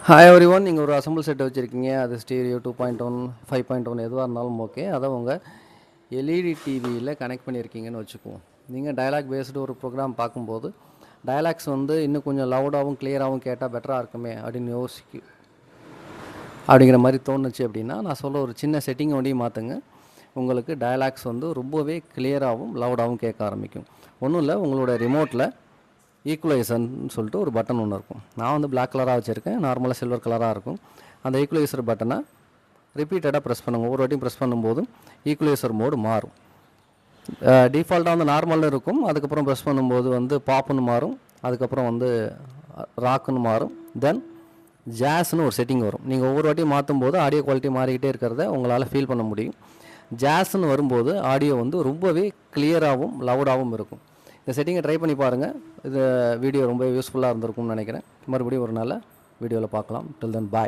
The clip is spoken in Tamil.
Hi everyone. நீங்கள் ஒரு அசம்பிள் செட் வச்சுருக்கீங்க. அது ஸ்டீரியோ 2.1 5.1 எதுவாக இருந்தாலும் ஓகே. அதை உங்கள் எல்இடி டிவியில் கனெக்ட் பண்ணியிருக்கீங்கன்னு வச்சுக்குவோம். நீங்கள் டயலாக் பேஸ்டு ஒரு ப்ரோக்ராம் பார்க்கும்போது டயலாக்ஸ் இன்னும் கொஞ்சம் லவுடாகவும் கிளியராகவும் கேட்டால் பெட்டராக இருக்குமே அப்படின்னு அப்படிங்கிற மாதிரி தோணுச்சு அப்படின்னா நான் சொல்ல ஒரு சின்ன செட்டிங் ஒண்டியும் மாற்றுங்க. உங்களுக்கு டயலாக்ஸ் ரொம்பவே கிளியராகவும் லவுடாகவும் கேட்க ஆரம்பிக்கும். ஒன்றும் இல்லை, உங்களோட ரிமோட்டில் ஈக்குவலைசர்னு சொல்லிட்டு ஒரு பட்டன் ஒன்று இருக்கும். நான் பிளாக் கலராக வச்சுருக்கேன், நார்மலாக சில்வர் கலராக இருக்கும். அந்த ஈக்குவலைசர் பட்டனை ரிப்பீட்டடாக ப்ரெஸ் பண்ணுங்க. ஒவ்வொரு வாட்டியும் ப்ரெஸ் பண்ணும்போதும் ஈக்குவலைசர் மோடு மாறும். டிஃபால்ட்டாக நார்மல்னு இருக்கும். அதுக்கப்புறம் ப்ரெஸ் பண்ணும்போது பாப்புன்னு மாறும். அதுக்கப்புறம் ராக்குன்னு மாறும். தென் ஜாஸ்ன்னு ஒரு செட்டிங் வரும். நீங்கள் ஒவ்வொரு வாட்டியும் மாற்றும் போது ஆடியோ குவாலிட்டி மாறிக்கிட்டே இருக்கிறத உங்களால் ஃபீல் பண்ண முடியும். ஜாஸ்ன்னு வரும்போது ஆடியோ ரொம்பவே கிளியராகவும் லவுடாகவும் இருக்கும். இந்த செட்டிங்கை ட்ரை பண்ணி பாருங்கள். இது வீடியோ ரொம்ப யூஸ்ஃபுல்லாக இருந்திருக்கும்னு நினைக்கிறேன். மறுபடியும் ஒரு நல்ல வீடியோவில் பார்க்கலாம். டில் தென் பாய்.